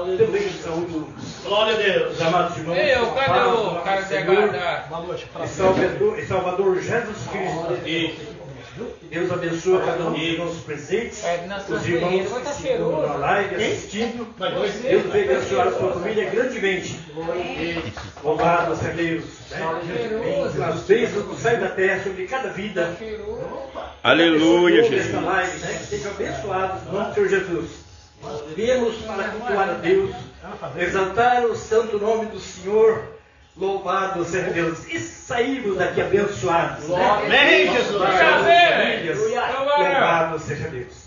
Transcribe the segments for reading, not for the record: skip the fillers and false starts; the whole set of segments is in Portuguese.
Também saúdo. Glória a Deus. Os amados irmãos. Eu, cadê o cara da... E Salvador Jesus Cristo. Deus abençoe cada um dos nossos presentes, os irmãos que estão na live assistindo. Deus vai abençoar a sua família grandemente. Louvado seja Deus. As bênçãos do céu e da terra sobre cada vida. Aleluia, Jesus. Esta live, que sejam abençoados no nome do Senhor Jesus. Viemos para cultuar a Deus, exaltar o santo nome do Senhor. Louvado seja Deus. E saímos daqui abençoados. Amém, Jesus. Louvado seja Deus.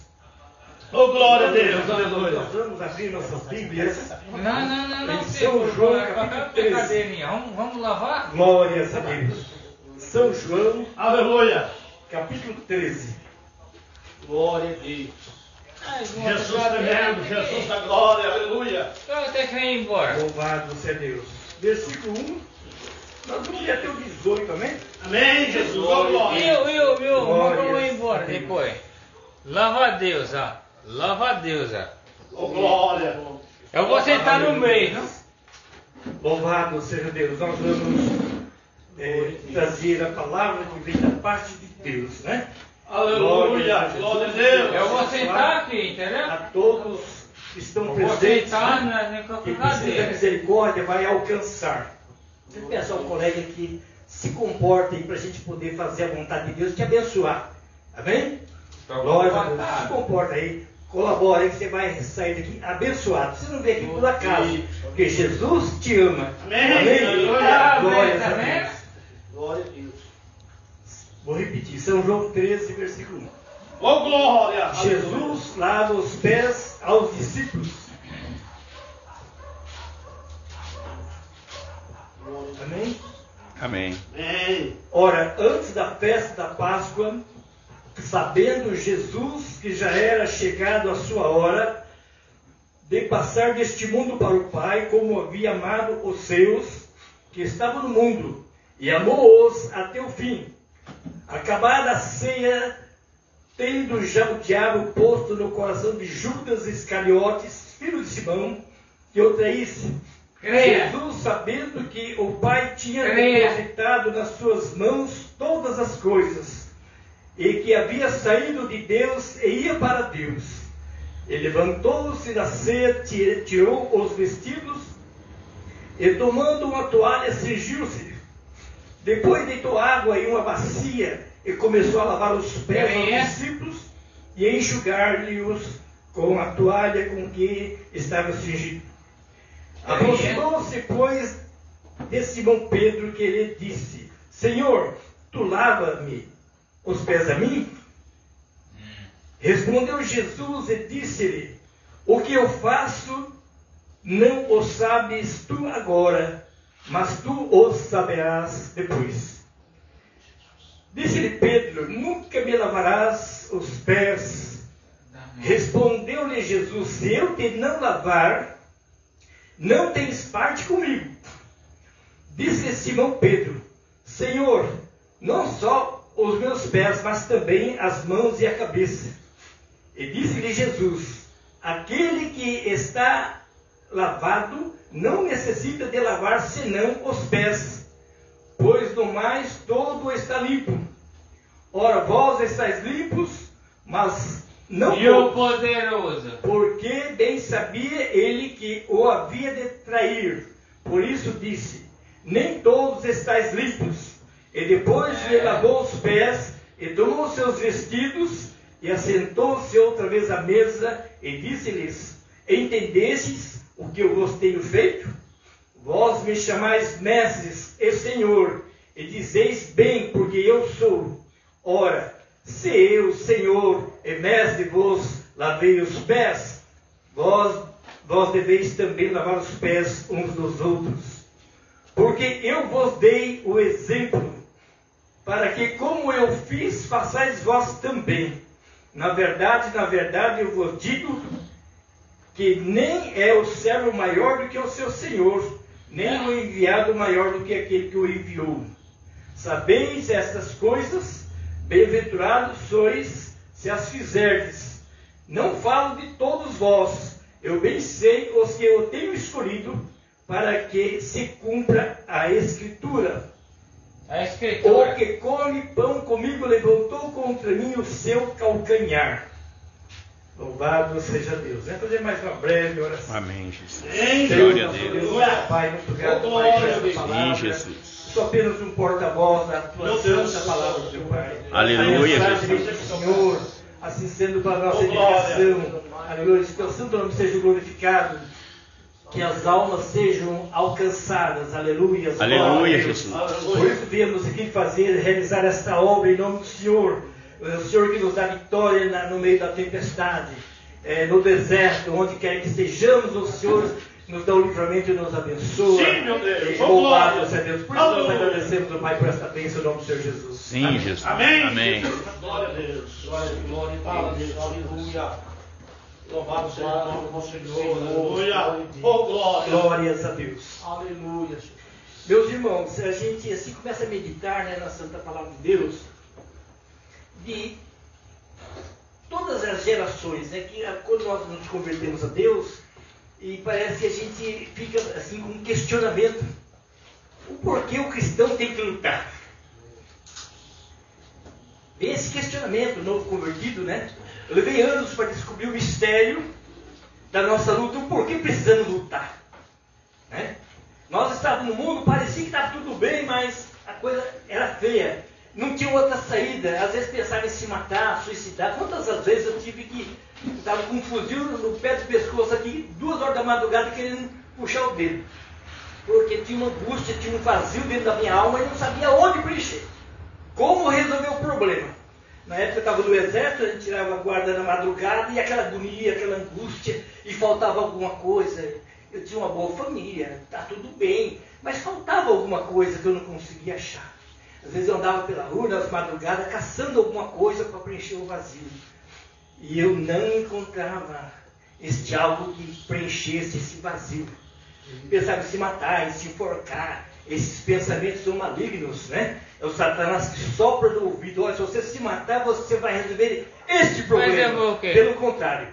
Oh, glória a Deus. Aleluia. Nós vamos abrir nossas Bíblias. Não. Em São João, capítulo 13. Vamos lavar? Glórias a Deus. São João, Aleluia. capítulo 13. Glória a Deus. Jesus tremendo, Jesus da glória, aleluia. Eu tenho que ir embora. Louvado seja Deus. Versículo 1. Nós vamos ler até o 18, amém? Amém, Jesus. Oh, glória. Vamos embora depois. Louva a Deus, ó. Louva a Deus, ó. Oh, glória. Eu vou sentar no meio, não? Louvado seja Deus. Nós vamos trazer a palavra que vem da parte de Deus, né? Aleluia. Glória a Deus. Eu vou sentar aqui, entendeu? A todos que estão Vou presentes, sentar né? na Que precisa da cadeira. misericórdia vai alcançar. Você peça ao colega que se comportem para a gente poder fazer a vontade de Deus, te abençoar. Amém? Glória a Deus. Se comporta aí, colabora aí que você vai sair daqui abençoado. Você não veio aqui por acaso, porque Jesus te ama. Amém. Glória a Amém. Deus. Glória a Deus. Vou repetir, São João 13, versículo 1. Oh, glória. Jesus lava os pés aos discípulos. Amém? Amém. Amém. Ora, antes da festa da Páscoa, sabendo Jesus que já era chegado a sua hora de passar deste mundo para o Pai, como havia amado os seus que estavam no mundo, e amou-os até o fim. Acabada a ceia, tendo já o diabo posto no coração de Judas Iscariotes, filho de Simão, que o traísse, Jesus, sabendo que o Pai tinha depositado nas suas mãos todas as coisas, e que havia saído de Deus e ia para Deus, ele levantou-se da ceia, tirou os vestidos, e tomando uma toalha, cingiu-se. Depois deitou água em uma bacia, e começou a lavar os pés aos discípulos, e a enxugar-lhe-os com a toalha com que estava cingido. Aproximou-se, pois, de Simão Pedro, que lhe disse: Senhor, tu lava-me os pés a mim? Respondeu Jesus e disse-lhe: O que eu faço, não o sabes tu agora, mas tu o saberás depois. Disse-lhe Pedro: Nunca me lavarás os pés. Respondeu-lhe Jesus: Se eu te não lavar, não tens parte comigo. Disse-lhe Simão Pedro: Senhor, não só os meus pés, mas também as mãos e a cabeça. E disse-lhe Jesus: Aquele que está lavado não necessita de lavar senão os pés, pois no mais todo está limpo. Ora, vós estáis limpos, mas não E o todos, poderoso? porque bem sabia ele que o havia de trair. Por isso disse: Nem todos estáis limpos. E depois lhe lavou os pés, e tomou seus vestidos, e assentou-se outra vez à mesa, e disse-lhes: Entendestes o que eu vos tenho feito? Vós me chamais mestres e Senhor, e dizeis bem, porque eu sou. Ora, se eu, Senhor e mestre, vos lavei os pés, vós deveis também lavar os pés uns dos outros. Porque eu vos dei o exemplo, para que, como eu fiz, façais vós também. Na verdade, eu vos digo que nem é o servo maior do que o seu senhor, nem o enviado maior do que aquele que o enviou. Sabeis estas coisas, bem-aventurados sois se as fizerdes. Não falo de todos vós, Eu bem sei os que eu tenho escolhido para que se cumpra a Escritura. A O escritura. que come pão comigo levantou contra mim o seu calcanhar. Louvado seja Deus. Vamos fazer mais uma breve oração. Amém, Jesus. Em Glória a Deus, Deus. nosso Pai, muito grato, Pai, por essa Sim, palavra. Jesus. Sou apenas um porta-voz da tua Meu Deus. santa palavra, meu Pai. Aleluia, A mensagem Jesus. vem do Senhor, assim sendo para a nossa Oh, glória. edificação. Aleluia, que teu santo nome seja glorificado. Que as almas sejam alcançadas. Aleluia. Aleluia, Jesus. Por isso viemos aqui realizar esta obra em nome do Senhor. O Senhor que nos dá vitória no meio da tempestade, no deserto, onde quer que estejamos, o Senhor nos dá o livramento e nos abençoa. Sim, meu Deus. Louvado seja Deus. Por isso nós Aleluia. agradecemos, ó Pai, por esta bênção em nome do Senhor Jesus. Sim, Jesus. Amém. Amém. Glória a Deus. Glória a Deus. Aleluia. Louvado seja o nome do Senhor. Aleluia. Oh, glória. Glórias a Deus. Aleluia. Meus irmãos, a gente assim começa a meditar, né, na Santa Palavra de Deus, de todas as gerações, né, que quando nós nos convertemos a Deus, e parece que a gente fica assim com um questionamento. O porquê o cristão tem que lutar? Vem esse questionamento, o novo convertido, né? Eu levei anos para descobrir o mistério da nossa luta, o porquê precisamos lutar, né? Nós estávamos no mundo, parecia que estava tudo bem, mas a coisa era feia. Não tinha outra saída. Às vezes pensava em se matar, suicidar. Quantas as vezes eu tive que... Estava com um fuzil no pé do pescoço aqui, 2 horas da madrugada, querendo puxar o dedo. Porque tinha uma angústia, tinha um vazio dentro da minha alma e não sabia onde preencher. Como resolver o problema? Na época eu estava no exército, a gente tirava a guarda na madrugada e aquela agonia, aquela angústia, e faltava alguma coisa. Eu tinha uma boa família, está tudo bem, mas faltava alguma coisa que eu não conseguia achar. Às vezes eu andava pela rua, nas madrugadas, caçando alguma coisa para preencher o vazio. E eu não encontrava este algo que preenchesse esse vazio. Pensava em se matar, em se enforcar. Esses pensamentos são malignos, né? É o Satanás que sopra no ouvido. Olha, se você se matar, você vai resolver este problema. Pelo contrário.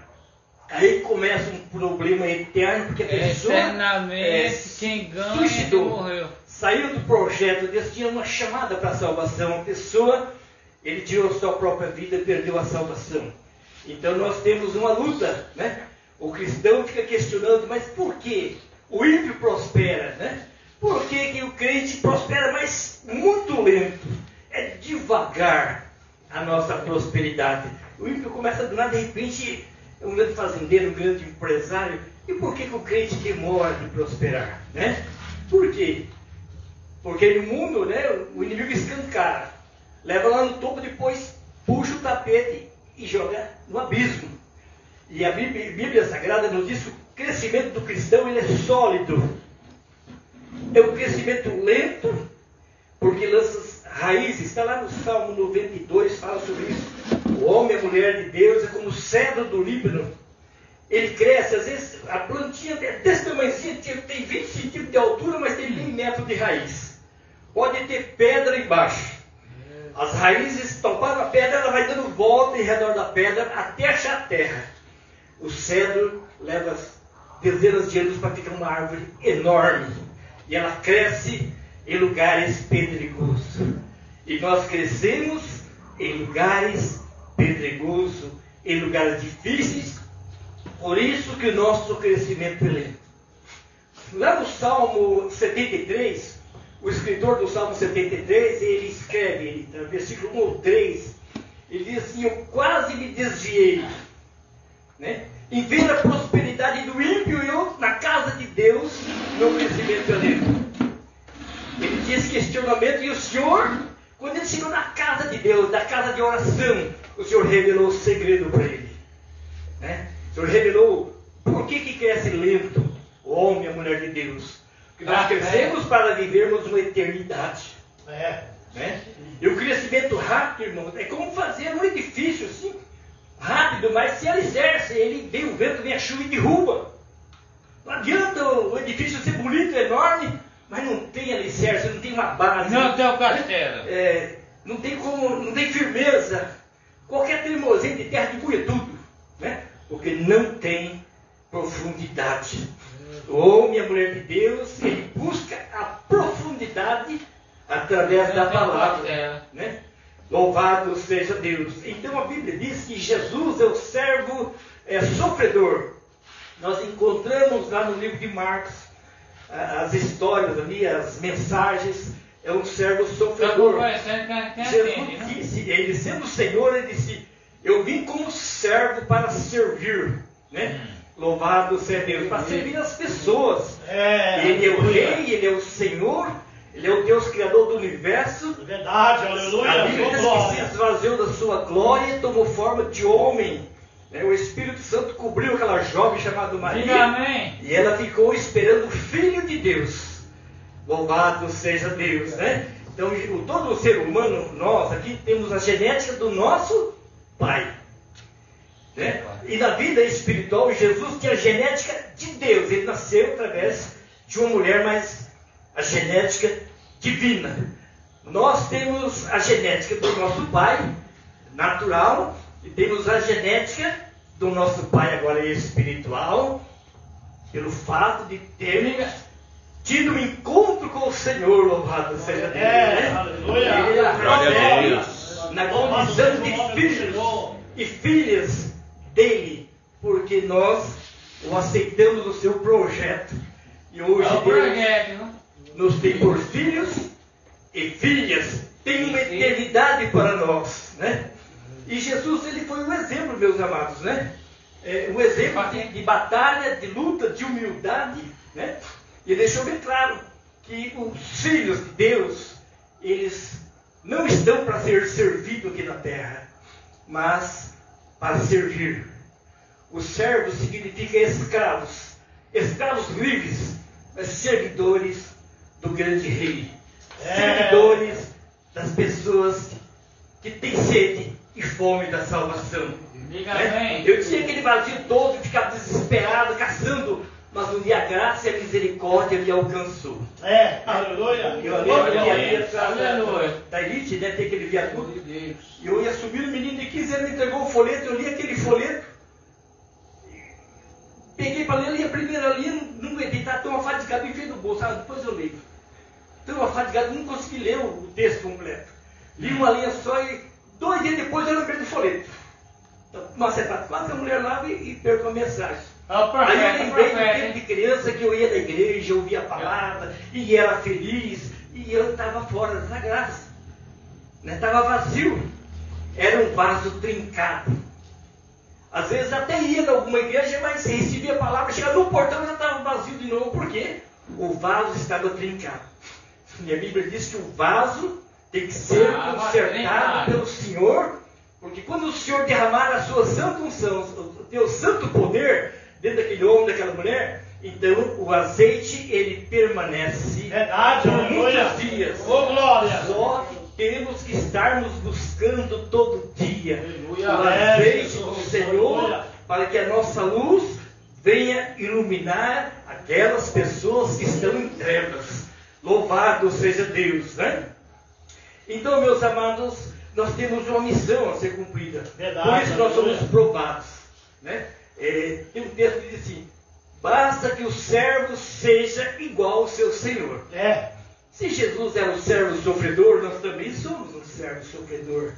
Aí começa um problema eterno, porque a pessoa Eternamente quem ganha suicidou, morreu. saiu do projeto. Deus tinha uma chamada para a salvação. A pessoa, ele tirou sua própria vida e perdeu a salvação. Então nós temos uma luta, né? O cristão fica questionando, mas por que o ímpio prospera, né? Por que o crente prospera, mas muito lento? É devagar a nossa prosperidade. O ímpio começa do nada, de repente, é um grande fazendeiro, um grande empresário. E por que o crente demora de prosperar, né? Por quê? Porque no mundo, né, o inimigo escancara. Leva lá no topo, depois puxa o tapete e joga no abismo. E a Bíblia Sagrada nos diz que o crescimento do cristão ele é sólido. É um crescimento lento, porque lança raízes. Está lá no Salmo 92, fala sobre isso. O homem e a mulher de Deus é como o cedro do Líbano. Ele cresce, às vezes a plantinha é desse tamanhozinho, tem 20 centímetros de altura, mas tem 1 metro de raiz. Pode ter pedra embaixo. As raízes toparam a pedra, ela vai dando volta em redor da pedra até achar a terra. O cedro leva dezenas de anos para ficar uma árvore enorme. E ela cresce em lugares pedregosos. E nós crescemos em lugares pedregosos, em lugares difíceis. Por isso que o nosso crescimento é lento. Lá no Salmo 73, o escritor do Salmo 73, ele escreve, no versículo 1 ou 3, ele diz assim: eu quase me desviei, né? Em ver a prosperidade do ímpio, eu, na casa de Deus, meu crescimento é lento. Ele tinha esse questionamento e o Senhor, quando ele chegou na casa de Deus, na casa de oração, o Senhor revelou o segredo para ele, né? O Senhor revelou por que cresce lento o homem e a mulher de Deus. Porque nós crescemos para vivermos uma eternidade. Né? E o crescimento rápido, irmão, é como fazer um edifício assim, rápido, mas se alicerce. Ele vem o vento, vem a chuva e derruba. Não adianta o edifício ser bonito, enorme, mas não tem alicerce, não tem uma base. Não tem o castelo. Não tem como, não tem firmeza. Qualquer teimosinho de terra derruba tudo, né? Porque não tem profundidade. O homem e a mulher de Deus, ele busca a profundidade através da palavra, né? Louvado seja Deus. Então a Bíblia diz que Jesus é o servo sofredor. Nós encontramos lá no livro de Marcos as histórias ali, as mensagens. É um servo sofredor. Jesus disse, ele sendo o Senhor, ele disse: eu vim como servo para servir, né? Louvado seja Deus, para servir as pessoas. Ele é o Rei, ele é o Senhor, ele é o Deus Criador do universo. Verdade, aleluia. A Bíblia diz que se esvaziou da sua glória e tomou forma de homem. O Espírito Santo cobriu aquela jovem chamada Maria. E ela ficou esperando o Filho de Deus. Louvado seja Deus, né? Então, todo o ser humano, nós aqui temos a genética do nosso Pai, né? E na vida espiritual, Jesus tinha a genética de Deus. Ele nasceu através de uma mulher, mas a genética divina. Nós temos a genética do nosso Pai natural e temos a genética do nosso Pai agora espiritual, pelo fato de termos tido um encontro com o Senhor. Louvado seja Deus, né? Aleluia. Glória a Deus. Na condição de filhos e filhas dele, porque nós o aceitamos no seu projeto. E hoje Deus nos tem por filhos e filhas, tem uma eternidade para nós, né? E Jesus, ele foi um exemplo, meus amados, né? Um exemplo de batalha, de luta, de humildade, né? E deixou bem claro que os filhos de Deus, eles não estão para ser servidos aqui na terra, mas para servir. O servo significa escravos, escravos livres, mas servidores do grande rei, servidores das pessoas que têm sede e fome da salvação. Né? Eu tinha aquele vazio todo, ficava desesperado, caçando, mas um dia a graça e a misericórdia me alcançou. Aleluia. Eu lembro que ali atrás da elite, né, tem aquele viaduto, e eu ia subir, o menino de 15 anos me entregou o folheto, eu li aquele folheto, peguei para ler, li a primeira linha, não aguentei, estava tão afadigado, enfiei no bolso, depois eu leio. Tão afadigado, não consegui ler o texto completo. Li uma linha só e 2 dias depois eu lembrei do folheto. Nossa, quase a mulher lá e perco a mensagem. Aí eu lembrei do tempo de criança que eu ia da igreja, eu ouvia a palavra, e era feliz, e eu estava fora da graça. Estava vazio. Era um vaso trincado. Às vezes até ia em alguma igreja, mas recebia a palavra, chegava no portão e já estava vazio de novo. Por quê? O vaso estava trincado. E a Bíblia diz que o vaso tem que ser consertado pelo Senhor, porque quando o Senhor derramar a sua santa unção, o teu santo poder dentro daquele homem, daquela mulher, então o azeite ele permanece por muitos dias. Glória. Só que temos que estarmos buscando todo dia o azeite do Senhor, para que a nossa luz venha iluminar aquelas pessoas que estão em trevas. Louvado seja Deus, né? Então, meus amados, nós temos uma missão a ser cumprida. Por isso nós somos provados, né? Tem um texto que diz assim: basta que o servo seja igual ao seu Senhor. Se Jesus era um servo sofredor, nós também somos um servo sofredor.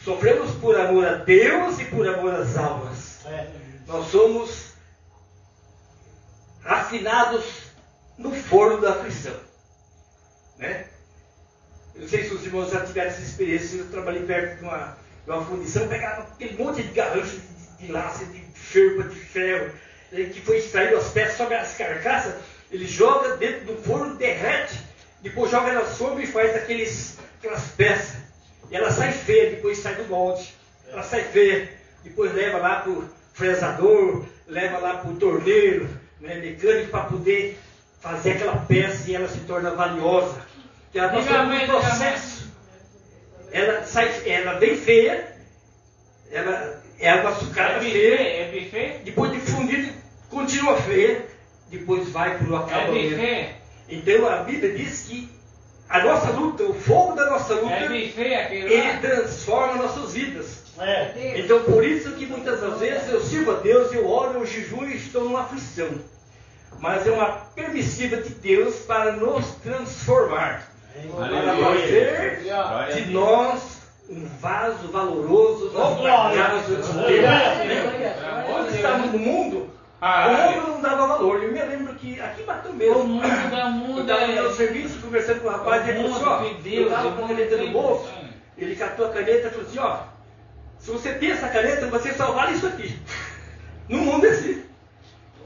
Sofremos por amor a Deus e por amor às almas. Nós somos afinados no forno da aflição, né? Eu não sei se os irmãos já tiveram essa experiência. Eu trabalhei perto de uma fundição, pegava aquele monte de garrancho de laço, de ferpa, de ferro, que foi extraído as peças, sobe as carcaças, ele joga dentro do forno, derrete, depois joga na sombra e faz aquelas peças. E ela sai feia, depois sai do molde. Ela sai feia, depois leva lá para o fresador, leva lá para o torneiro, né, mecânico, para poder fazer aquela peça e ela se torna valiosa. Que ela passou por um processo. Ela bem feia, ela é uma sucata feia, depois de fundido continua feia, depois vai para o acabamento. Então a Bíblia diz que a nossa luta, o fogo da nossa luta, ele transforma nossas vidas. Então por isso que muitas das vezes eu sirvo a Deus, eu oro, eu jejuo e estou numa aflição. Mas é uma permissiva de Deus para nos transformar. Para fazer de nós um vaso valoroso na casa de Deus. Quando estávamos no mundo, o mundo não dava valor. Eu me lembro que aqui bateu mesmo. Eu estava no meu serviço, conversando com o rapaz, e ele falou assim, ó, eu estava com a caneta no bolso, ele catou a caneta e falou assim, ó, se você tem essa caneta, você só vale isso aqui. No mundo é assim.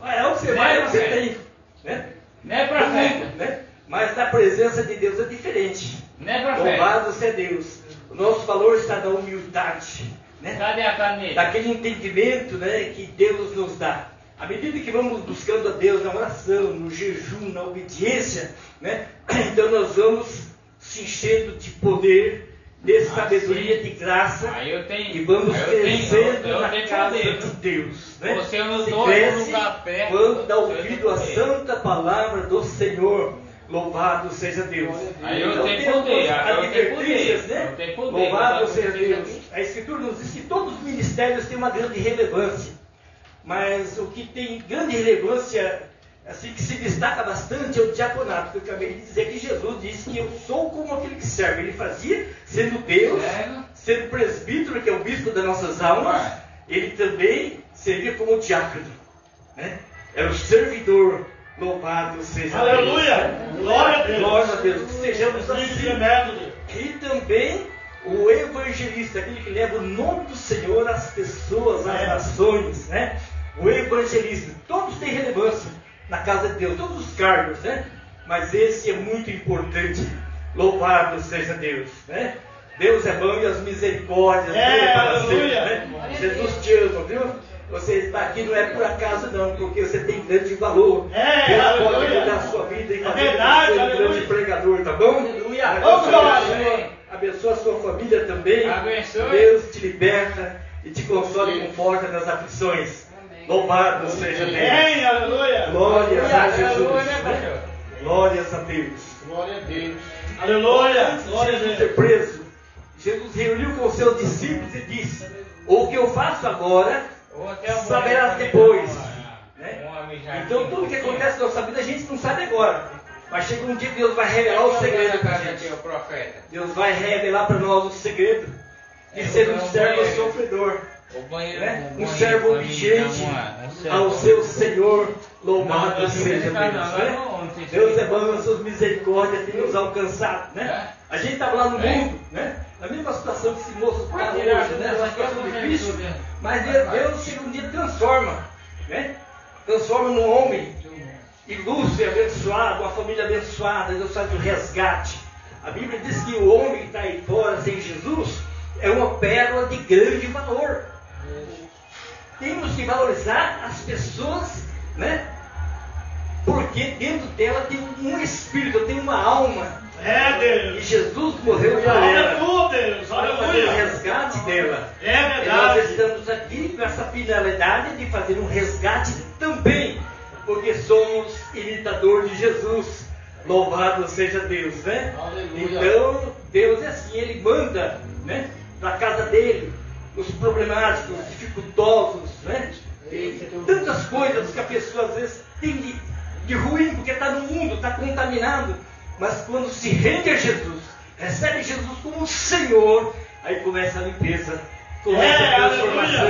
É o que você vai, é o que você tem. Né? Não é profeta. Né? Mas na presença de Deus é diferente. Não é profeta. Louvado seja Deus. O nosso valor está na humildade. Né? Cadê a caneta? Daquele entendimento, né, que Deus nos dá. À medida que vamos buscando a Deus na oração, no jejum, na obediência, né, então nós vamos se enchendo de poder, de sabedoria, de graça, e vamos crescendo na casa de Deus. Né? Você não se dois cresce lugar perto, quando dá ouvido à santa palavra do Senhor. Louvado seja Deus. Aí eu então, tenho poder, advertências, né? eu tenho poder, Louvado seja Deus. A Escritura nos diz que todos os ministérios têm uma grande relevância. Mas o que tem grande relevância, assim, que se destaca bastante, é o diaconato. Que eu acabei de dizer que Jesus disse que eu sou como aquele que serve. Ele fazia, sendo Deus, sendo presbítero, que é o bispo das nossas almas, ele também servia como diácono. Né? Era o servidor. Louvado seja Deus. Aleluia! Glória a Deus! Glória a Deus. Que sejamos assim. E também o evangelista, aquele que leva o nome do Senhor às pessoas, às nações, né? O evangelista. Todos têm relevância na casa de Deus, todos os cargos, né? Mas esse é muito importante. Louvado seja Deus, né? Deus é bom e as misericórdias dele para sempre, né? Jesus te ama, viu? Você está aqui não é por acaso não, porque você tem grande valor. Deus pode mudar a sua vida e fazer você um grande pregador, tá bom? Aleluia! Abençoa a sua família também. Abençoe. Deus te liberta e te consola e conforta nas aflições. Louvado seja Deus. Aleluia! Glórias a Jesus. Aleluia. Glórias a Deus. Glória a Deus. Aleluia! Antes de Jesus ser preso, Jesus reuniu com os seus discípulos e disse: o que eu faço agora, saberás depois. Né? Então tudo que acontece na nossa vida a gente não sabe agora. Mas chega um dia que Deus vai revelar o segredo para a gente. Deus vai revelar para nós o segredo de ser um servo sofredor. Né? Um servo obediente ao seu Senhor. Louvado seja Deus. Né? Deus é bom, as suas misericórdias têm nos alcançado. Né? A gente estava lá no mundo, né? Na mesma situação que esse moço está hoje, né? Uma situação difícil. Mas Deus chega um dia e transforma. Né? Transforma num homem ilustre e abençoado, uma família abençoada. Deus faz o resgate. A Bíblia diz que o homem que está aí fora sem Jesus é uma pérola de grande valor. Temos que valorizar as pessoas, né? Porque dentro dela tem um espírito, tem uma alma. Deus. E Jesus morreu por ela. Deus. Para fazer o resgate dela. Verdade. E nós estamos aqui com essa finalidade de fazer um resgate também. Porque somos imitador de Jesus. Louvado seja Deus, né? Aleluia. Então, Deus é assim, Ele manda, né, para a casa dele os problemáticos, os dificultosos, né? E tantas coisas que a pessoa às vezes tem de ruim, porque está no mundo, está contaminado. Mas quando se rende a Jesus, recebe Jesus como Senhor, aí começa a limpeza, começa a transformação.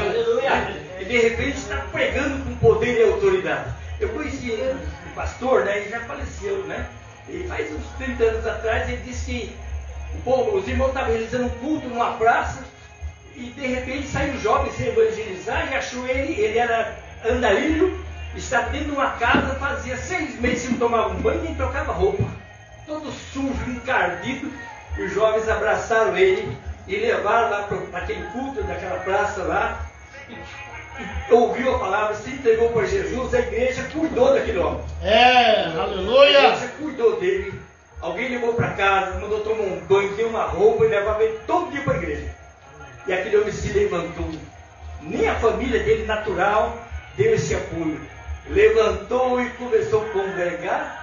E de repente está pregando com poder e autoridade. Eu conheci um pastor, né? Ele já faleceu, né? E faz uns 30 anos atrás ele disse que os irmãos estavam realizando um culto numa praça e de repente saiu um jovem sem evangelizar e achou ele era andarilho, estava dentro de uma casa, fazia 6 meses que não tomava um banho e nem trocava roupa. Todo sujo, encardido, e os jovens abraçaram ele e levaram lá para aquele culto daquela praça lá. Ouviu a palavra, se entregou para Jesus, a igreja cuidou daquele homem. Aleluia! A igreja cuidou dele. Alguém levou para casa, mandou tomar um banho, deu uma roupa e levava ele todo dia para a igreja. E aquele homem se levantou. Nem a família dele natural deu esse apoio. Levantou e começou a congregar.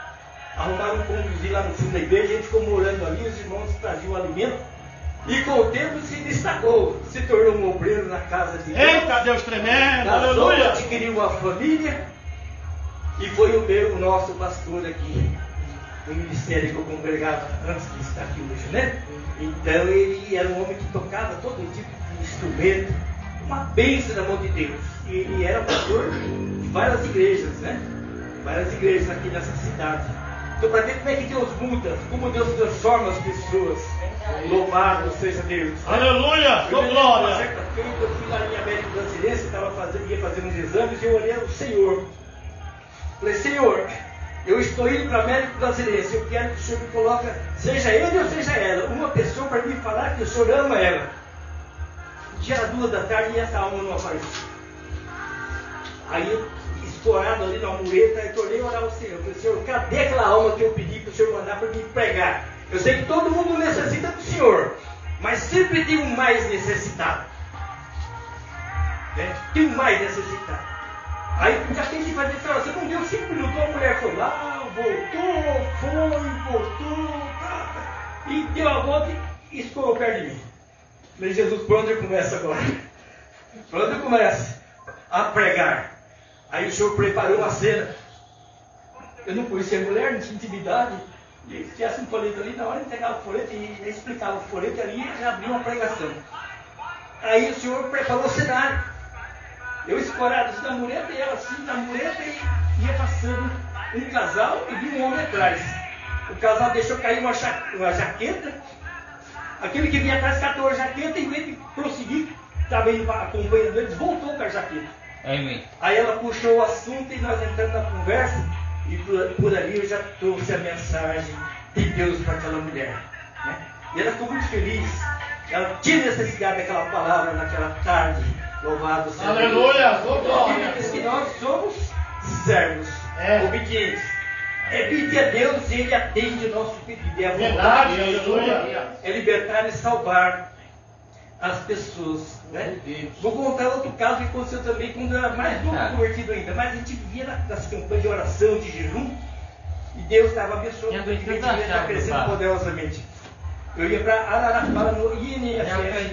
Arrumaram conduzir lá no fundo da igreja. A gente ficou morando ali, os irmãos traziam o alimento. E com o tempo se destacou, se tornou um obreiro na casa de Deus. Eita, Deus tremendo, aleluia. Adquiriu uma família e foi o nosso pastor aqui, no ministério que eu congregava antes de estar aqui hoje, né? Então ele era um homem que tocava todo tipo de instrumento, uma bênção na mão de Deus. E ele era pastor de várias igrejas, né? Várias igrejas aqui nessa cidade. Então, para ver como é que Deus muda, como Deus transforma as pessoas. Louvado seja Deus. Aleluia, sua glória. Certa feita eu fui lá em América Brasileira, ia fazer uns exames e eu olhei o Senhor. Falei, Senhor, eu estou indo para a América Brasileira, eu quero que o Senhor me coloque, seja ele ou seja ela, uma pessoa para me falar que o Senhor ama ela. Já era 2 da tarde e essa alma não apareceu. Aí eu, escorado ali na mureta, eu tornei a orar ao Senhor. Eu falei, Senhor, cadê aquela alma que eu pedi para o Senhor mandar para me pregar? Eu sei que todo mundo necessita do Senhor, mas sempre tem um mais necessitado. Né? Tem um mais necessitado. Aí já tem que fazer essa oração, não deu 5 minutos, a mulher foi lá, voltou, e deu a volta e escorou perto de mim. Falei, Jesus, por onde eu começo agora? Por onde eu começo a pregar? Aí o Senhor preparou uma cena. Eu não conhecia a mulher, não tinha intimidade. E se tivesse um folheto ali, na hora de pegar o folheto e explicava o folheto ali, já abria uma pregação. Aí o Senhor preparou o cenário. Eu escorado assim na mureta, e ela assim na mureta, e ia passando um casal e vi um homem atrás. O casal deixou cair uma jaqueta. Aquele que vinha atrás catou a jaqueta e, em vez de prosseguir, estava indo acompanhando eles, voltou com a jaqueta. Amém. Aí ela puxou o assunto e nós entramos na conversa. E por ali eu já trouxe a mensagem de Deus para aquela mulher. Né? E ela ficou muito feliz. Ela tinha necessidade daquela palavra naquela tarde. Louvado seja Deus. Aleluia, Bíblia diz que nós somos servos, obedientes. É pedir a Deus e Ele atende o nosso pedido. É a vontade de Deus é libertar e salvar as pessoas. Né? Vou contar outro caso que aconteceu também quando eu era mais novo convertido ainda. Mas a gente vivia nas campanhas de oração, de jejum, e Deus estava abençoando, a igreja estava crescendo poderosamente. Eu ia para Araraquara no INSS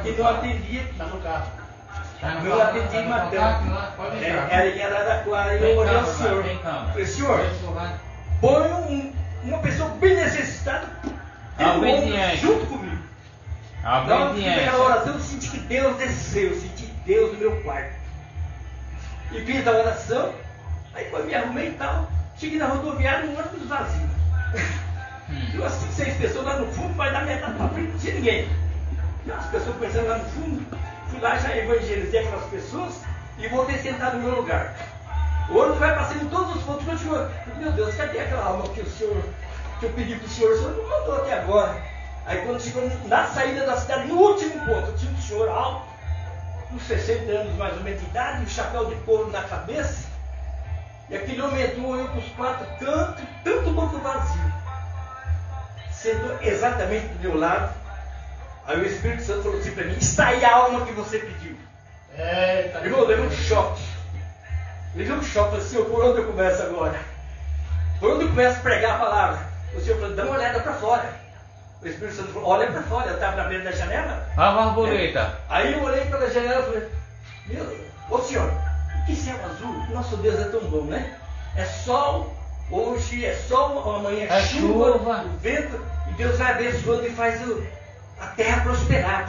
e não atendia. Está no carro. Não atendi em Matão. Era em Araraquara e eu olhei ao Senhor. Falei, Senhor, põe uma pessoa bem necessitada junto comigo. Na hora que eu pegar a oração, eu senti que Deus desceu, eu senti Deus no meu quarto. E fiz a oração, aí quando me arrumei e tal, cheguei na rodoviária, um ônibus vazio. E umas 5, 6 pessoas lá no fundo, mas da metade para frente não tinha ninguém. E umas pessoas pensando lá no fundo, fui lá, já evangelizei aquelas pessoas e voltei a sentar no meu lugar. O ônibus vai passando em todos os pontos, continuou. Meu Deus, cadê aquela alma que eu pedi para o senhor não mandou até agora? Aí quando chegou na saída da cidade, no último ponto, tinha um senhor alto, uns 60 anos mais ou menos de idade, um chapéu de couro na cabeça, e aquele homem entrou eu com os 4 cantos, tanto banco vazio. Sentou exatamente do meu lado. Aí o Espírito Santo falou assim para mim, está aí a alma que você pediu. Irmão, levei um choque. Levei um choque, falei, Senhor, por onde eu começo agora? Por onde eu começo a pregar a palavra? O Senhor falou, dá uma olhada para fora. O Espírito Santo falou, olha para fora, eu estava na beira da janela. A borboleta. Aí eu olhei pela janela e falei, meu Deus, ô Senhor, que céu azul, nosso Deus é tão bom, né? É sol, hoje é sol, amanhã é chuva, o vento, e Deus vai abençoando e faz a terra prosperar,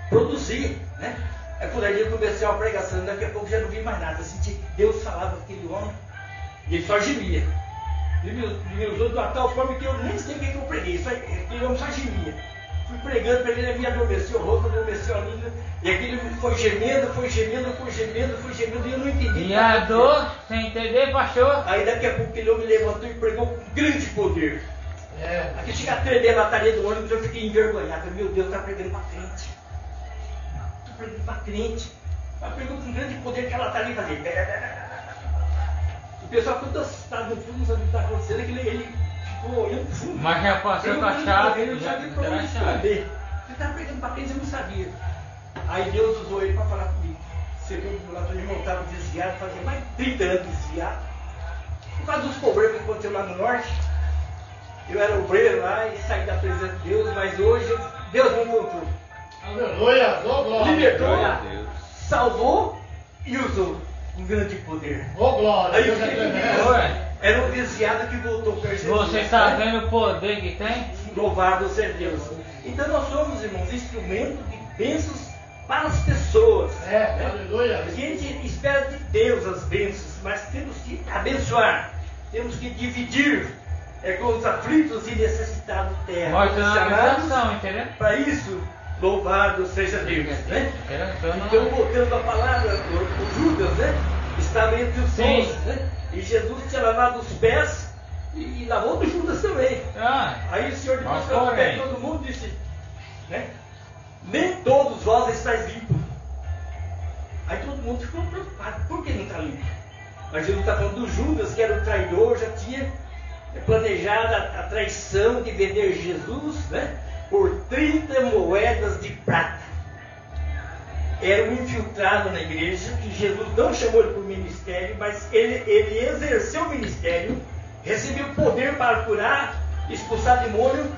produzir, né? Aí por ali eu comecei a pregação, daqui a pouco já não vi mais nada, eu senti que Deus falava com aquele homem, e ele só gemia. Ele me usou de uma tal forma que eu nem sei o que eu preguei, aquele homem só gemia. Fui pregando, ele me adormeceu o rosto, adormeceu a língua, e aquele foi gemendo, e eu não entendi. E a dor, sem entender, pastor. Aí daqui a pouco aquele homem levantou e pregou com grande poder. Aqui chega a tremer a lataria do ônibus, eu fiquei envergonhado. Meu Deus, está pregando para crente. Está pregando para crente. Mas pregou com grande poder que a lataria fazia. O pessoal todo assustado no fundo, não sabia o que está acontecendo, ele ficou olhando no fundo. Mas já passou com a chave, ele não sabia para onde esconder. Ele estava pregando para crente, eu não sabia. Aí Deus usou ele para falar comigo. Você viu que o meu irmão estava desviado, fazia mais de 30 anos desviado. Por causa dos problemas que aconteceram lá no norte. Eu era obreiro lá e saí da presença de Deus, mas hoje eu Deus me encontrou. Aleluia. Ô glória. Libertou, Glória a Deus. salvou e usou com grande poder. Ô glória. Aí Deus é fiquei tremendo. Olha, Era um desviado que voltou para Jesus. você está vendo o poder que tem? Louvado seja Deus. Então nós somos, irmãos, instrumento de bênçãos para as pessoas. É, aleluia. A gente espera de Deus as bênçãos, mas temos que abençoar, temos que dividir com os aflitos e necessitados da terra. Mostra Fomos na chamados meditação, entendeu? para isso, louvado seja Deus. Né? Então, Então, voltando à palavra, o Judas, né? Estava entre os Sim. 12, né? E Jesus tinha lavado os pés e lavou do Judas também. Aí o Senhor depois Mas lavou os pés, porém. todo mundo disse, né? Nem todos vós estáis limpos. Aí todo mundo ficou preocupado, por que não está limpo? Mas Jesus está falando do Judas, que era o traidor, já tinha planejado a traição de vender Jesus, né? Por 30 moedas de prata. Era um infiltrado na igreja, que Jesus não chamou ele para o ministério, mas ele exerceu o ministério, recebeu poder para curar, expulsar demônio,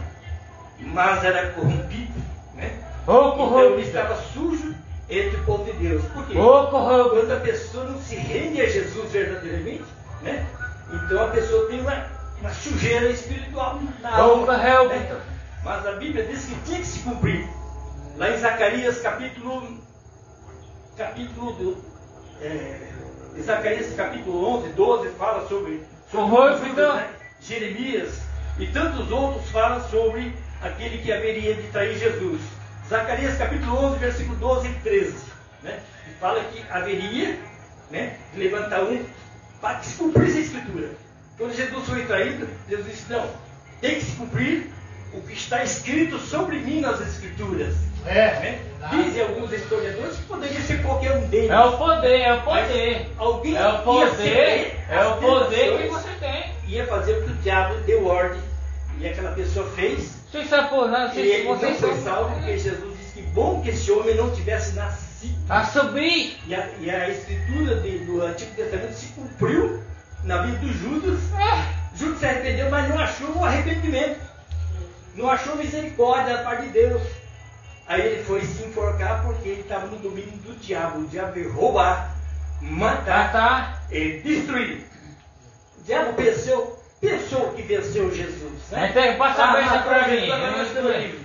mas era corrompido, né? Então ele estava sujo entre o povo de Deus. Por quê? Quando a pessoa não se rende a Jesus verdadeiramente, né? Então a pessoa tem uma sujeira espiritual na alma. Né? Mas a Bíblia diz que tinha que se cumprir. Lá em Zacarias Zacarias capítulo 11, 12 fala sobre Judas, né? Jeremias e tantos outros falam sobre aquele que haveria de trair Jesus. Zacarias capítulo 11, versículo 12 e 13, né? Fala que haveria, né, de levantar um para que se cumprisse a escritura. Quando Jesus foi traído, Deus disse, não, tem que se cumprir o que está escrito sobre mim nas escrituras. Né? Dizem alguns historiadores que poderia ser qualquer um deles. É o poder. Mas alguém É o poder que que você tem. ia fazer o que o diabo deu ordem. E aquela pessoa fez. Você sabe por nada, E ele não vocês foi são. salvo, porque Jesus disse que bom que esse homem não tivesse nascido. A subir. E a escritura do Antigo Testamento se cumpriu na vida do Judas. Judas se arrependeu, mas não achou o arrependimento. Não achou misericórdia da parte de Deus. Aí ele foi se enforcar porque ele estava no domínio do diabo. O diabo veio roubar, matar e destruir. O diabo pensou que venceu Jesus. Né? Então, passa a benção para mim.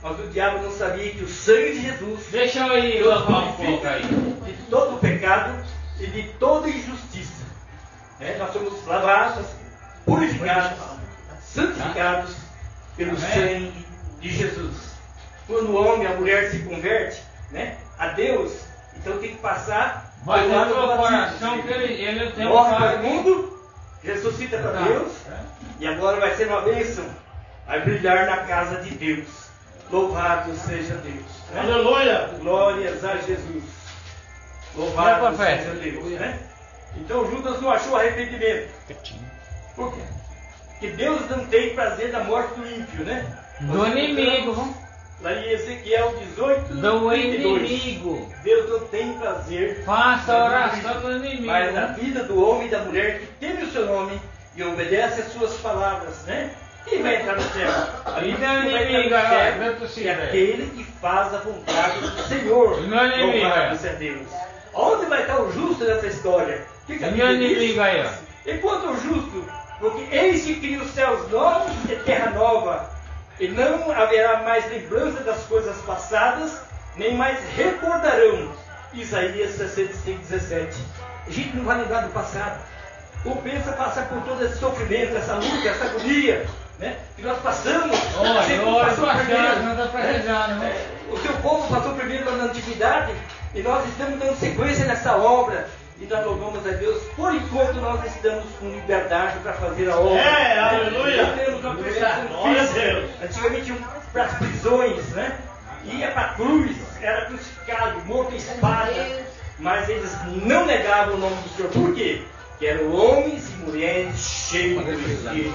Mas o diabo não sabia que o sangue de Jesus Deixa eu ir lavar um pouco aí. de todo o pecado e de toda injustiça. Nós somos lavados, purificados, santificados pelo sangue de Jesus. Quando o homem e a mulher se converte, né, a Deus, então tem que passar Vai pelo lá lado no do batismo. coração que ele tem Morre para o pai. mundo, ressuscita para Deus, e agora vai ser uma bênção, vai brilhar na casa de Deus. Louvado seja Deus. Né? Aleluia. Glórias a Jesus. Louvado seja Deus. Né? Então Judas não achou arrependimento. Por quê? Porque Deus não tem prazer na morte do ímpio, né? Do inimigo. Lá em Ezequiel 18, Do 32. inimigo. Deus não tem prazer Faça a na oração do inimigo. mas na vida do homem e da mulher que teme o seu nome e obedece às suas palavras, né? Quem vai entrar no céu? E Quem meu vai inimigo, entrar no olha, céu dentro do é céu. aquele que faz a vontade do Senhor. E meu inimigo, Louvado é. seja Deus. Onde vai estar o justo nessa história? O que a E meu Bíblia diz? inimigo aí, ó. Enquanto o justo, porque eis que cria os céus novos e terra nova, e não haverá mais lembrança das coisas passadas, nem mais recordarão. Isaías 65:17. A gente não vai lembrar do passado. Compensa passar por todo esse sofrimento, essa luta, essa agonia, né? Que nós passamos. Você Olha, passou primeiro, não dá pra né? rezar, não. O seu povo passou primeiro na antiguidade, e nós estamos dando sequência nessa obra. E nós louvamos a Deus, por enquanto nós estamos com liberdade para fazer a obra. Aleluia. Nós temos uma pressão Glória a física. Deus. Antigamente iam para as prisões, né? Ia para a cruz, era crucificado, morto em espada. Mas eles não negavam o nome do Senhor. Por quê? Que eram homens e mulheres cheios do Espírito.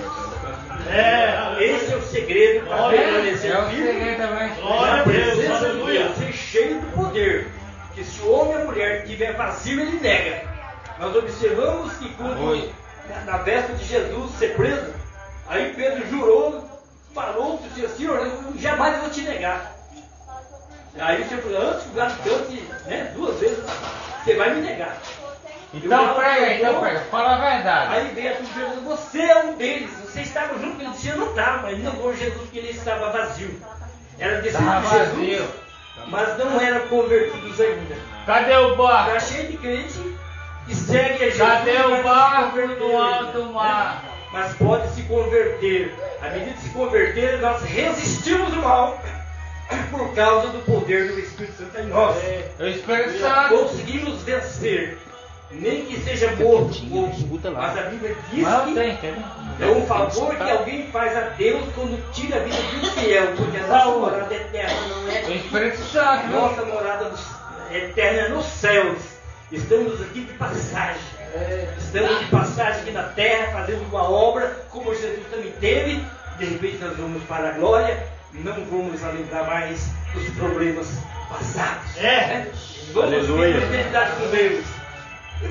Esse é o segredo para permanecer É o firme. segredo também. Glória a Na Deus, presença de aleluia. Deus, ser cheio do poder. Que se o homem e a mulher estiver vazio, ele nega. Nós observamos que quando, na véspera de Jesus ser preso, aí Pedro jurou, falou, disse: Senhor, eu jamais vou te negar. Aí o Senhor falou, antes que o galo cante, né, 2 vezes, você vai me negar. Então prega, fala a verdade. Aí veio a pergunta, você é um deles, você estava junto, ele disse, eu não estava, ele negou Jesus porque ele estava vazio. Era discípulo de Jesus, mas não eram convertidos ainda. Cadê o barco? Está cheio de crente que segue a Jesus. Cadê o barco mas no alto mar? Né? Mas pode se converter. À medida que se converter, nós resistimos o mal por causa do poder do Espírito Santo em nós. O Espírito Santo. Conseguimos vencer. Nem que seja morto, mas a Bíblia diz que é um favor que alguém faz a Deus quando tira a vida de um fiel, porque a nossa morada eterna não é O Espírito Santo. nossa morada eterna é nos céus. Estamos aqui de passagem. Estamos de passagem aqui na terra, fazendo uma obra como Jesus também teve. De repente nós vamos para a glória, não vamos lembrar mais dos problemas passados. Vamos Aleluia. ter eternidade com Deus.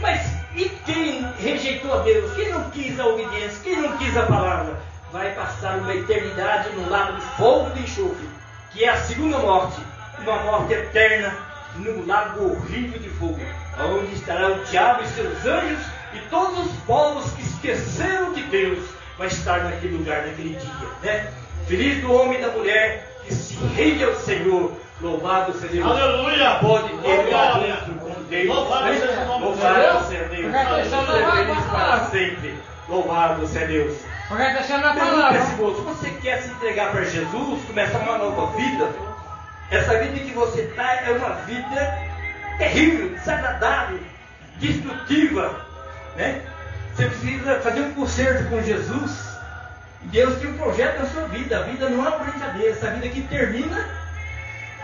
Mas e quem rejeitou a Deus? Quem não quis a obediência? Quem não quis a palavra? Vai passar uma eternidade no lago de fogo e de enxofre, que é a segunda morte, uma morte eterna no lago horrível de fogo, onde estará o diabo e seus anjos e todos os povos que esqueceram de Deus vai estar naquele lugar, naquele dia, né? Feliz do homem e da mulher que se rende ao Senhor. Louvado seja Deus. Aleluia! Pode ter um encontro com Deus. Louvado seja o nome do Louvado seja Deus. Aleluia. Feliz para sempre. Louvado seja Deus. Porque está achando a Pergunta palavra. esse moço, se você quer se entregar para Jesus, começar uma nova vida, essa vida que você está é uma vida terrível, desagradável, destrutiva, né? Você precisa fazer um concerto com Jesus. Deus tem um projeto na sua vida. A vida não é uma brincadeira. Essa vida que termina,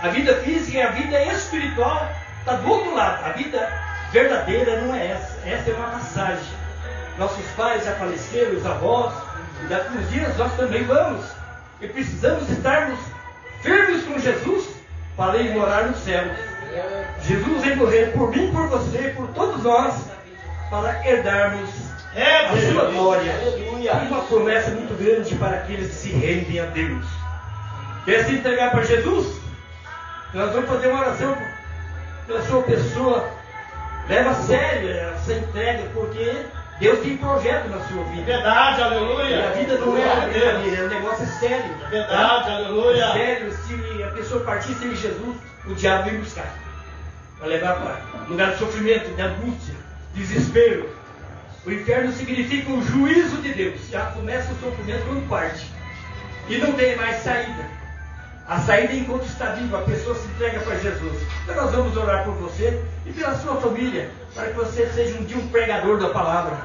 a vida física e a vida espiritual está do outro lado. A vida verdadeira não é essa. Essa é uma passagem. Nossos pais já faleceram, os avós, e daqui uns dias nós também vamos. E precisamos estarmos firmes com Jesus para ir morar no céu. Jesus veio morrer por mim, por você, por todos nós, para herdarmos a sua glória. E uma promessa muito grande para aqueles que se rendem a Deus. Quer se entregar para Jesus? Nós vamos fazer uma oração pela sua pessoa. Leva a sério essa entrega, porque Deus tem projeto na sua vida. Verdade, aleluia. E a vida não é brincadeira, o negócio é sério. Verdade, aleluia. É sério, se a pessoa partir sem Jesus, o diabo vem buscar. Vai levar para lugar de sofrimento, de angústia, desespero. O inferno significa o juízo de Deus. Já começa o sofrimento quando parte. E não tem mais saída. A saída é enquanto está vivo, a pessoa se entrega para Jesus. Então nós vamos orar por você e pela sua família, para que você seja um dia um pregador da palavra.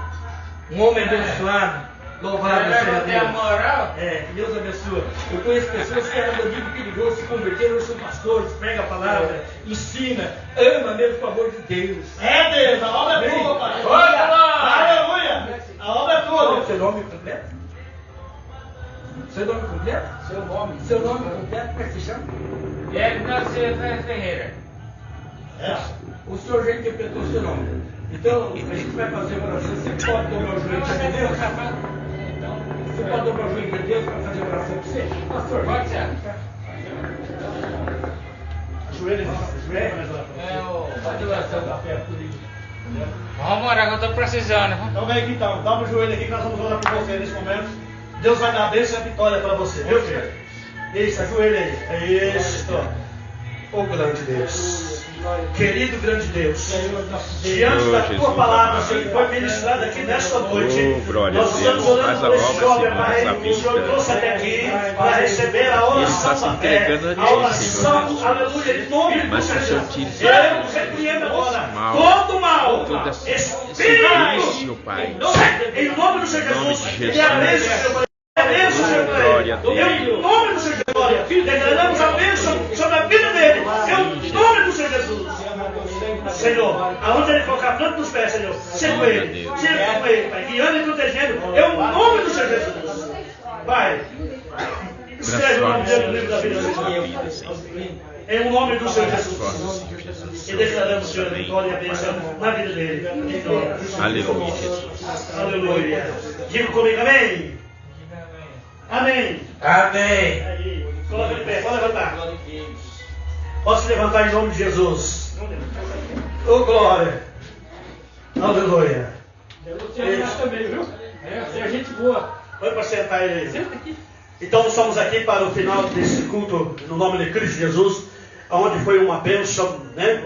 Um homem abençoado. Louvado seja Deus. Moral? Que Deus abençoe. Eu conheço pessoas que eram bandido perigoso, se converteram, hoje são pastores, pregam a palavra, ensina, ama mesmo com o amor de Deus. Deus, a obra é tua, Pai. Aleluia. A obra é Qual é o tua. seu nome completo? Seu nome completo? Seu nome completo, como é que se chama? Ferreira. O senhor já interpretou o seu nome. Então, a gente vai fazer uma oração. Você pode dobrar o joelho para Deus? Você pode dobrar o joelho para Deus para fazer uma oração para você? Pastor, Pode ser. Joelho, Pode oração. Vamos orar que eu estou precisando. Então vem aqui então, dá um joelho aqui que nós vamos orar por você nesse momento. Deus vai dar a bênção e a vitória para você, viu filho? Isso, ajoelha aí. Isso. Ô grande Deus. Querido grande Deus, diante da tua palavra, Senhor, que foi ministrada aqui nesta noite, nós estamos orando por esse jovem, Pai, que o Senhor trouxe até aqui para receber a oração da fé, a oração, aleluia, em nome do Senhor Jesus. Eu repreendo agora todo mal, espírito, em nome do Senhor Jesus, e a bênção, Senhor. Glória a Deus. Em nome do Senhor Jesus, declaramos a bênção sobre a vida dele. Em nome do Senhor Jesus. Senhor, aonde ele colocar tanto nos pés, Senhor, seja com ele, seja com ele, Pai, guiando e protegendo. Em nome do Senhor Jesus. Pai, escreve o nome dele no livro da vida, Senhor. Em nome do Senhor Jesus. E declaramos, Senhor, a vitória e a bênção na vida dele. Em nome do Senhor. Aleluia, Jesus. Aleluia. Diga comigo, amém. Amém. Amém. Aí, coloca de pé, pode levantar. Pode se levantar em nome de Jesus. Oh, glória. Aleluia. Luciano também, viu? Você é gente boa. Vai para sentar aí. Senta aqui. Então estamos aqui para o final desse culto, no nome de Cristo Jesus, onde foi uma bênção, né?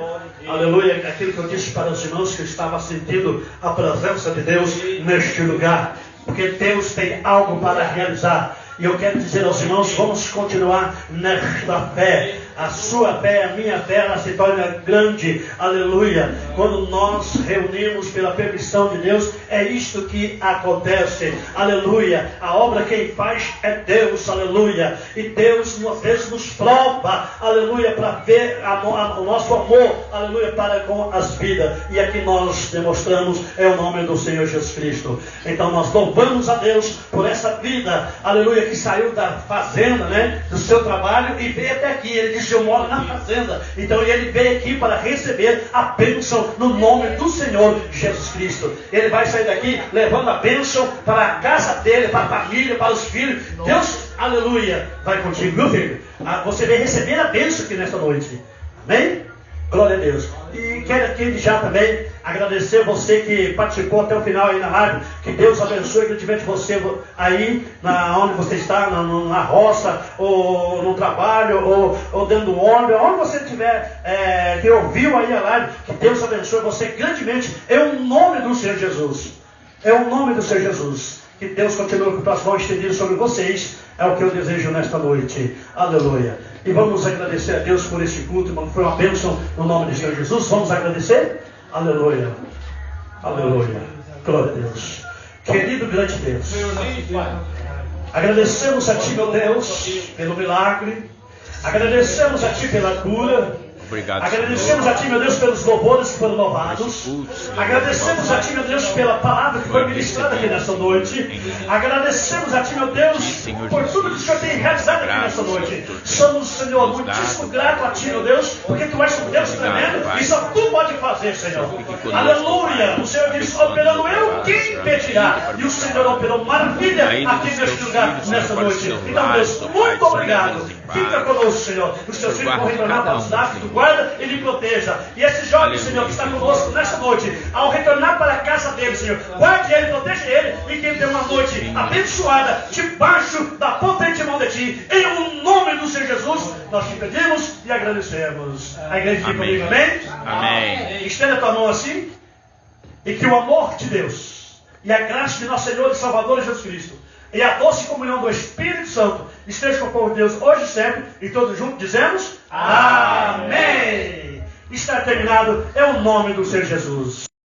Aleluia, aquilo que eu disse para os irmãos, que eu estava sentindo a presença de Deus neste lugar, porque Deus tem algo para realizar. E eu quero dizer aos irmãos, vamos continuar nesta fé. A sua fé, a minha fé, ela se torna grande. Aleluia. Quando nós reunimos pela permissão de Deus, é isto que acontece. Aleluia. A obra quem faz é Deus. Aleluia. E Deus às vezes nos prova. Aleluia. Para ver o nosso amor. Aleluia. Para com as vidas. E aqui nós demonstramos é o nome do Senhor Jesus Cristo. Então nós louvamos a Deus por essa vida. Aleluia. Que saiu da fazenda, né? Do seu trabalho e veio até aqui. Ele disse: eu moro na fazenda. Então ele veio aqui para receber a bênção no nome do Senhor Jesus Cristo. Ele vai sair daqui levando a bênção para a casa dele, para a família, para os filhos. Deus, aleluia, vai contigo, meu filho. Você vai receber a bênção aqui nesta noite. Amém? Glória a Deus. E quero aqui já também agradecer você que participou até o final aí na live. Que Deus abençoe grandemente você aí, onde você está, na roça, ou no trabalho, ou dentro do ônibus, onde você estiver, que ouviu aí a live. Que Deus abençoe você grandemente. É o nome do Senhor Jesus. É o nome do Senhor Jesus. Que Deus continue com as mãos estendidas sobre vocês. É o que eu desejo nesta noite. Aleluia. E vamos agradecer a Deus por esse culto, irmão. Foi uma bênção no nome de Senhor Jesus. Vamos agradecer? Aleluia. Aleluia. Glória a Deus. Querido grande Deus, agradecemos a Ti, meu Deus, pelo milagre. Agradecemos a Ti pela cura. Obrigado, agradecemos Senhor. a Ti, meu Deus, pelos louvores que foram louvados. Agradecemos a Ti, meu Deus, pela palavra que foi ministrada aqui nesta noite. Agradecemos a Ti, meu Deus, por tudo que o Senhor tem realizado aqui nesta noite. Somos, Senhor, muitíssimo grato a Ti, meu Deus, porque Tu és um Deus tremendo e só Tu pode fazer, Senhor. Aleluia. O Senhor disse: operando eu, quem impedirá? E o Senhor operou maravilha aqui neste lugar, nesta noite. Então, Deus, muito obrigado. Fica conosco, Senhor. Os Teus filhos vão retornar para os lados, Tu guarda e lhe proteja. E esse jovem, Senhor, que está conosco nesta noite, ao retornar para a casa dele, Senhor, guarde ele, proteja ele e que ele tenha uma noite abençoada, debaixo da potente mão de Ti. Em nome do Senhor Jesus, nós te pedimos e agradecemos. A igreja fica comigo, amém? Amém. Estenda a tua mão assim, e que o amor de Deus e a graça de nosso Senhor e Salvador Jesus Cristo e a doce comunhão do Espírito Santo esteja com o povo de Deus hoje e sempre, e todos juntos dizemos amém. Está terminado, é o nome do Senhor Jesus.